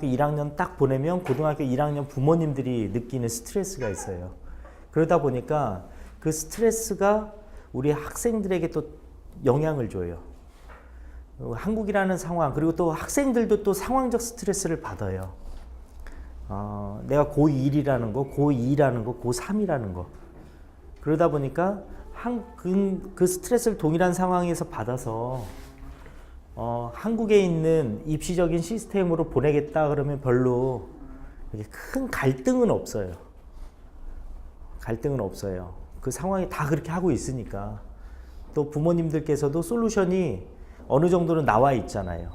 고등학교 1학년 딱 보내면 고등학교 1학년 부모님들이 느끼는 스트레스가 있어요. 그러다 보니까 그 스트레스가 우리 학생들에게 또 영향을 줘요. 한국이라는 상황, 그리고 또 학생들도 또 상황적 스트레스를 받아요. 내가 고1이라는 거, 고2라는 거, 고3이라는 거. 그러다 보니까 그 스트레스를 동일한 상황에서 받아서 한국에 있는 입시적인 시스템으로 보내겠다 그러면 별로 큰 갈등은 없어요. 갈등은 없어요. 그 상황이 다 그렇게 하고 있으니까. 또 부모님들께서도 솔루션이 어느 정도는 나와 있잖아요.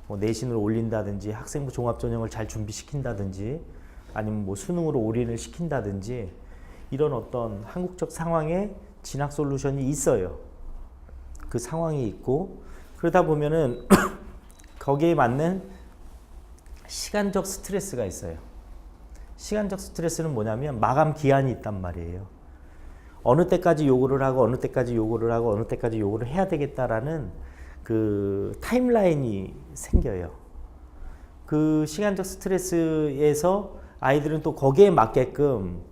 뭐 내신을 올린다든지 학생부 종합전형을 잘 준비시킨다든지 아니면 뭐 수능으로 올인을 시킨다든지 이런 어떤 한국적 상황에 진학 솔루션이 있어요. 그 상황이 있고 그러다 보면은 거기에 맞는 시간적 스트레스가 있어요. 시간적 스트레스는 뭐냐면 마감 기한이 있단 말이에요. 어느 때까지 요구를 하고 어느 때까지 요구를 하고 어느 때까지 요구를 해야 되겠다라는 그 타임라인이 생겨요. 그 시간적 스트레스에서 아이들은 또 거기에 맞게끔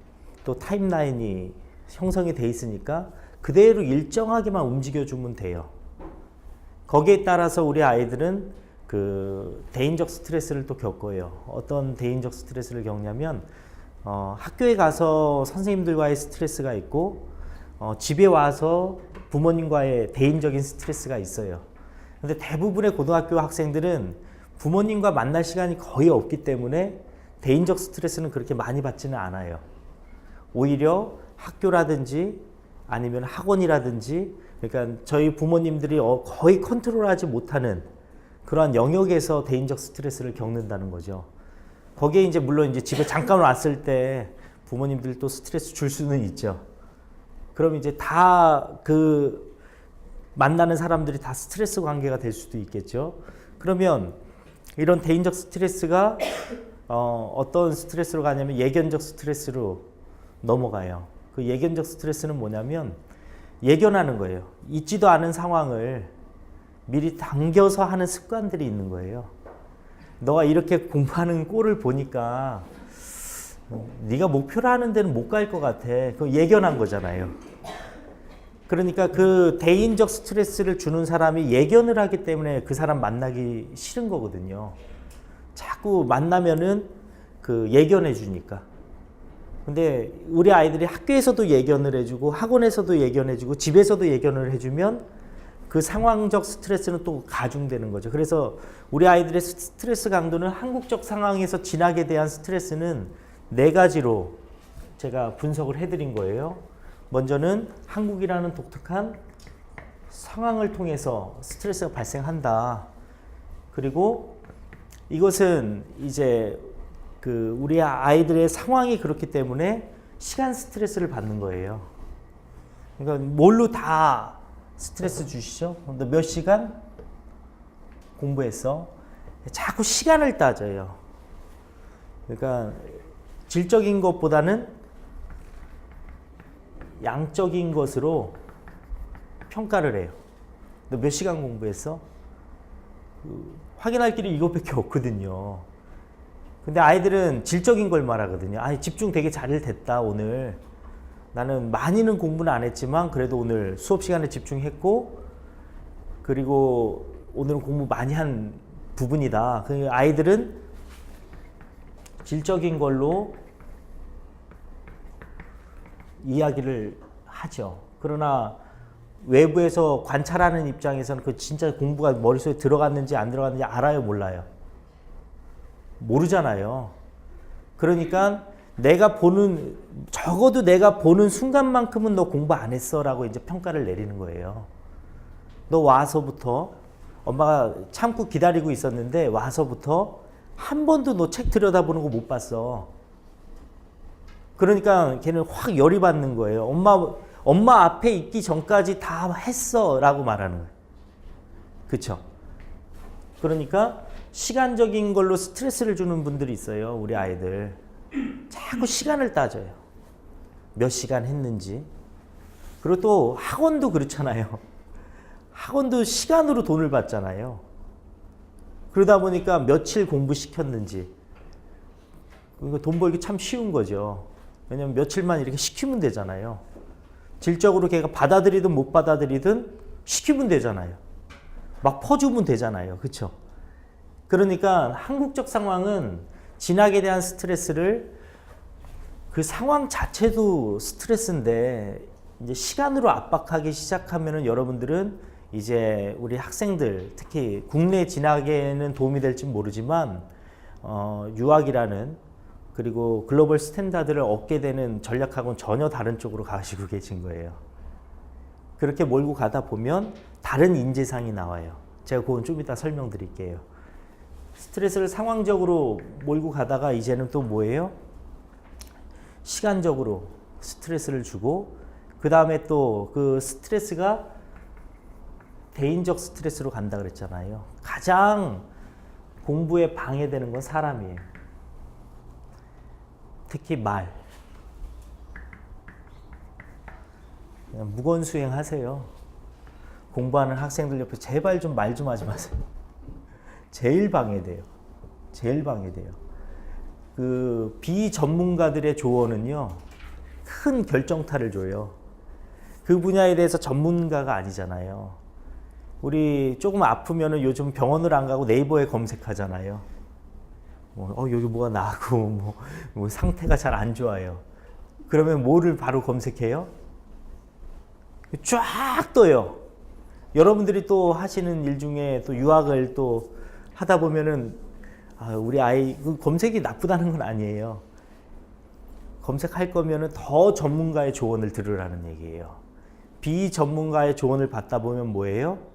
또 타임라인이 형성이 돼 있으니까 그대로 일정하게만 움직여주면 돼요. 거기에 따라서 우리 아이들은 그 대인적 스트레스를 또 겪어요. 어떤 대인적 스트레스를 겪냐면 학교에 가서 선생님들과의 스트레스가 있고 집에 와서 부모님과의 대인적인 스트레스가 있어요. 근데 대부분의 고등학교 학생들은 부모님과 만날 시간이 거의 없기 때문에 대인적 스트레스는 그렇게 많이 받지는 않아요. 오히려 학교라든지 아니면 학원이라든지 그러니까 저희 부모님들이 거의 컨트롤하지 못하는 그러한 영역에서 대인적 스트레스를 겪는다는 거죠. 거기에 이제 물론 이제 집에 잠깐 왔을 때 부모님들 또 스트레스 줄 수는 있죠. 그럼 이제 다 그 만나는 사람들이 다 스트레스 관계가 될 수도 있겠죠. 그러면 이런 대인적 스트레스가 어떤 스트레스로 가냐면 예견적 스트레스로 넘어가요. 그 예견적 스트레스는 뭐냐면 예견하는 거예요. 있지도 않은 상황을 미리 당겨서 하는 습관들이 있는 거예요. 너가 이렇게 공부하는 꼴을 보니까 네가 목표로 하는 데는 못 갈 것 같아. 그거 예견한 거잖아요. 그러니까 그 대인적 스트레스를 주는 사람이 예견을 하기 때문에 그 사람 만나기 싫은 거거든요. 자꾸 만나면은 그 예견해 주니까. 근데 우리 아이들이 학교에서도 예견을 해주고 학원에서도 예견해 주고 집에서도 예견을 해주면 그 상황적 스트레스는 또 가중되는 거죠. 그래서 우리 아이들의 스트레스 강도는 한국적 상황에서 진학에 대한 스트레스는 4가지로 제가 분석을 해드린 거예요. 먼저는 한국이라는 독특한 상황을 통해서 스트레스가 발생한다. 그리고 이것은 이제 그 우리 아이들의 상황이 그렇기 때문에 시간 스트레스를 받는 거예요. 그러니까 뭘로 다 스트레스 주시죠? 너 몇 시간 공부했어? 자꾸 시간을 따져요. 그러니까 질적인 것보다는 양적인 것으로 평가를 해요. 너 몇 시간 공부했어? 확인할 길이 이것밖에 없거든요. 근데 아이들은 질적인 걸 말하거든요. 아니, 집중 되게 잘 됐다, 오늘. 나는 많이는 공부는 안 했지만 그래도 오늘 수업 시간에 집중했고 그리고 오늘은 공부 많이 한 부분이다. 그 아이들은 질적인 걸로 이야기를 하죠. 그러나 외부에서 관찰하는 입장에서는 그 진짜 공부가 머릿속에 들어갔는지 안 들어갔는지 알아요, 몰라요? 모르잖아요. 그러니까 적어도 내가 보는 순간만큼은 너 공부 안 했어 라고 이제 평가를 내리는 거예요. 너 와서부터 엄마가 참고 기다리고 있었는데 와서부터 한 번도 너 책 들여다보는 거 못 봤어. 그러니까 걔는 확 열이 받는 거예요. 엄마 앞에 있기 전까지 다 했어 라고 말하는 거예요. 그쵸? 그러니까 시간적인 걸로 스트레스를 주는 분들이 있어요. 우리 아이들. 자꾸 시간을 따져요. 몇 시간 했는지. 그리고 또 학원도 그렇잖아요. 학원도 시간으로 돈을 받잖아요. 그러다 보니까 며칠 공부시켰는지. 그러니까 돈 벌기 참 쉬운 거죠. 왜냐면 며칠만 이렇게 시키면 되잖아요. 질적으로 걔가 받아들이든 못 받아들이든 시키면 되잖아요. 막 퍼주면 되잖아요. 그렇죠? 그러니까 한국적 상황은 진학에 대한 스트레스를 그 상황 자체도 스트레스인데 이제 시간으로 압박하기 시작하면은 여러분들은 이제 우리 학생들 특히 국내 진학에는 도움이 될지 모르지만 유학이라는 그리고 글로벌 스탠다드를 얻게 되는 전략하고는 전혀 다른 쪽으로 가시고 계신 거예요. 그렇게 몰고 가다 보면 다른 인재상이 나와요. 제가 그건 좀 이따 설명드릴게요. 스트레스를 상황적으로 몰고 가다가 이제는 또 뭐예요? 시간적으로 스트레스를 주고 그 다음에 또 그 스트레스가 대인적 스트레스로 간다 그랬잖아요. 가장 공부에 방해되는 건 사람이에요. 특히 말. 그냥 무건수행 하세요. 공부하는 학생들 옆에 제발 좀 말 좀 하지 마세요. 제일 방해돼요. 제일 방해돼요. 그 비전문가들의 조언은요, 큰 결정타를 줘요. 그 분야에 대해서 전문가가 아니잖아요. 우리 조금 아프면은 요즘 병원을 안 가고 네이버에 검색하잖아요. 여기 뭐가 나고 뭐 상태가 잘 안 좋아요. 그러면 뭐를 바로 검색해요? 쫙 떠요. 여러분들이 또 하시는 일 중에 또 유학을 또 하다 보면은 우리 아이 검색이 나쁘다는 건 아니에요. 검색할 거면은 더 전문가의 조언을 들으라는 얘기예요. 비전문가의 조언을 받다 보면 뭐예요?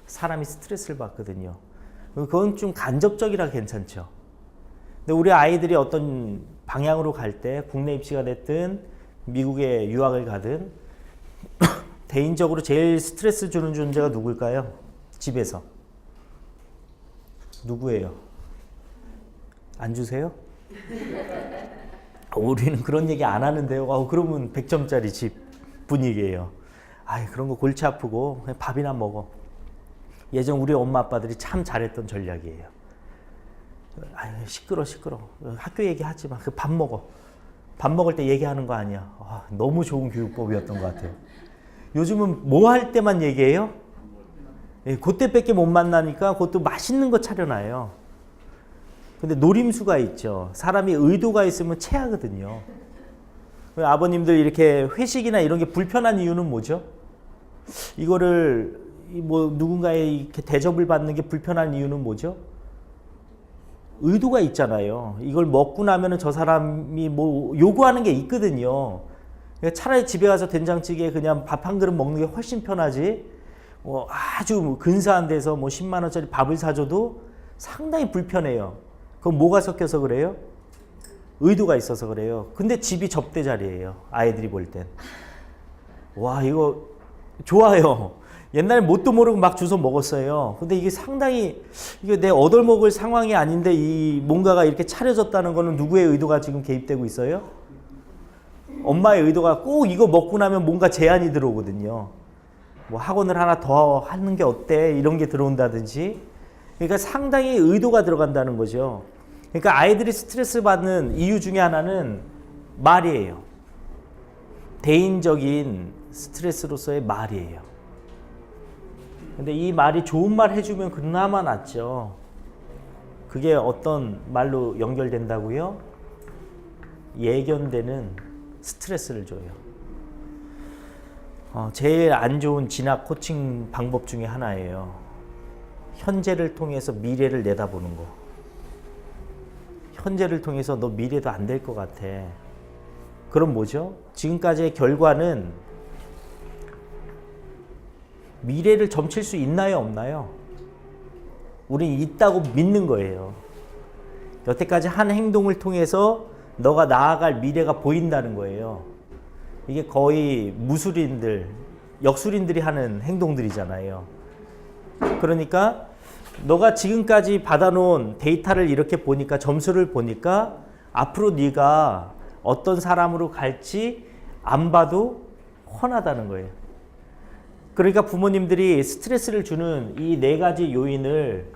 사람이 스트레스를 받거든요. 그건 좀 간접적이라 괜찮죠. 근데 우리 아이들이 어떤 방향으로 갈 때 국내 입시가 됐든 미국에 유학을 가든 대인적으로 제일 스트레스 주는 존재가 누굴까요? 집에서. 누구예요? 안 주세요? 우리는 그런 얘기 안 하는데요. 그러면 100점짜리 집 분위기예요. 그런 거 골치 아프고 그냥 밥이나 먹어. 예전 우리 엄마 아빠들이 참 잘했던 전략이에요. 시끄러. 학교 얘기하지 마. 밥 먹어. 밥 먹을 때 얘기하는 거 아니야. 너무 좋은 교육법이었던 것 같아요. 요즘은 뭐 할 때만 얘기해요? 그때밖에 못 만나니까 그것도 맛있는 거 차려놔요. 근데 노림수가 있죠. 사람이 의도가 있으면 체하거든요. 아버님들 이렇게 회식이나 이런 게 불편한 이유는 뭐죠? 이거를 뭐 누군가의 이렇게 대접을 받는 게 불편한 이유는 뭐죠? 의도가 있잖아요. 이걸 먹고 나면은 저 사람이 뭐 요구하는 게 있거든요. 차라리 집에 가서 된장찌개 그냥 밥 한 그릇 먹는 게 훨씬 편하지. 아주 근사한 데서 10만 원짜리 밥을 사줘도 상당히 불편해요. 그건 뭐가 섞여서 그래요? 의도가 있어서 그래요. 근데 집이 접대 자리예요. 아이들이 볼 땐. 이거 좋아요. 옛날에 뭣도 모르고 막 주워 먹었어요. 근데 이게 상당히 이게 내 얻어먹을 상황이 아닌데 이 뭔가가 이렇게 차려졌다는 거는 누구의 의도가 지금 개입되고 있어요? 엄마의 의도가 꼭 이거 먹고 나면 뭔가 제안이 들어오거든요. 뭐 학원을 하나 더 하는 게 어때? 이런 게 들어온다든지. 그러니까 상당히 의도가 들어간다는 거죠. 그러니까 아이들이 스트레스 받는 이유 중에 하나는 말이에요. 대인적인 스트레스로서의 말이에요. 근데 이 말이 좋은 말 해주면 그나마 낫죠. 그게 어떤 말로 연결된다고요? 예견되는 스트레스를 줘요. 제일 안 좋은 진학 코칭 방법 중에 하나예요. 현재를 통해서 미래를 내다보는 거. 현재를 통해서 너 미래도 안 될 것 같아. 그럼 뭐죠? 지금까지의 결과는 미래를 점칠 수 있나요, 없나요? 우린 있다고 믿는 거예요. 여태까지 한 행동을 통해서 너가 나아갈 미래가 보인다는 거예요. 이게 거의 무술인들, 역술인들이 하는 행동들이잖아요. 그러니까 너가 지금까지 받아놓은 데이터를 이렇게 보니까, 점수를 보니까 앞으로 네가 어떤 사람으로 갈지 안 봐도 훤하다는 거예요. 그러니까 부모님들이 스트레스를 주는 이 4가지 요인을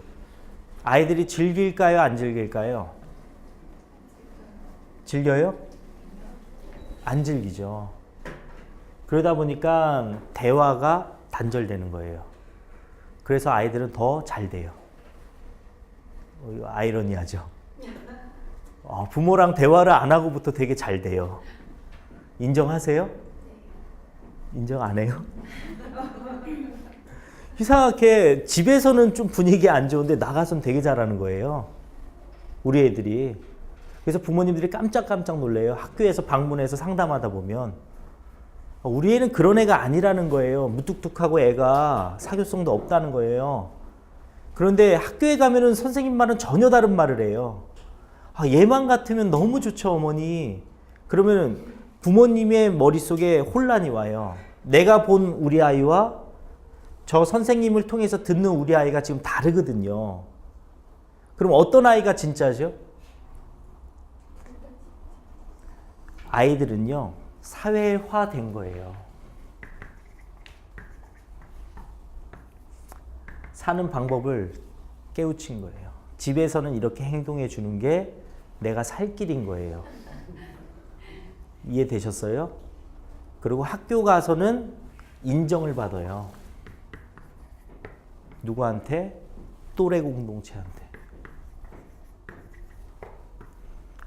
아이들이 즐길까요? 안 즐길까요? 즐겨요? 안 즐기죠. 그러다 보니까 대화가 단절되는 거예요. 그래서 아이들은 더 잘 돼요. 이거 아이러니하죠. 부모랑 대화를 안 하고부터 되게 잘 돼요. 인정하세요? 인정 안 해요? 이상하게 집에서는 좀 분위기 안 좋은데 나가서는 되게 잘하는 거예요. 우리 애들이. 그래서 부모님들이 깜짝깜짝 놀래요. 학교에서 방문해서 상담하다 보면 우리 애는 그런 애가 아니라는 거예요. 무뚝뚝하고 애가 사교성도 없다는 거예요. 그런데 학교에 가면은 선생님 말은 전혀 다른 말을 해요. 얘만 같으면 너무 좋죠, 어머니. 그러면 부모님의 머릿속에 혼란이 와요. 내가 본 우리 아이와 저 선생님을 통해서 듣는 우리 아이가 지금 다르거든요. 그럼 어떤 아이가 진짜죠? 아이들은요, 사회화된 거예요. 사는 방법을 깨우친 거예요. 집에서는 이렇게 행동해 주는 게 내가 살 길인 거예요. 이해되셨어요? 그리고 학교 가서는 인정을 받아요. 누구한테? 또래 공동체한테.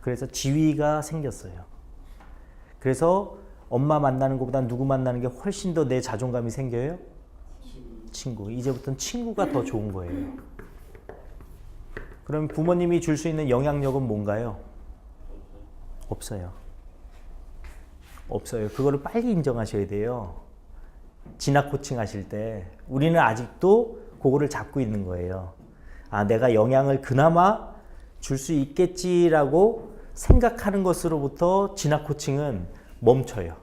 그래서 지위가 생겼어요. 그래서 엄마 만나는 것보다 누구 만나는 게 훨씬 더 내 자존감이 생겨요? 친구. 이제부터는 친구가 더 좋은 거예요. 그럼 부모님이 줄 수 있는 영향력은 뭔가요? 없어요. 없어요. 그거를 빨리 인정하셔야 돼요. 진학 코칭 하실 때 우리는 아직도 그거를 잡고 있는 거예요. 내가 영향을 그나마 줄 수 있겠지라고 생각하는 것으로부터 진학 코칭은 멈춰요.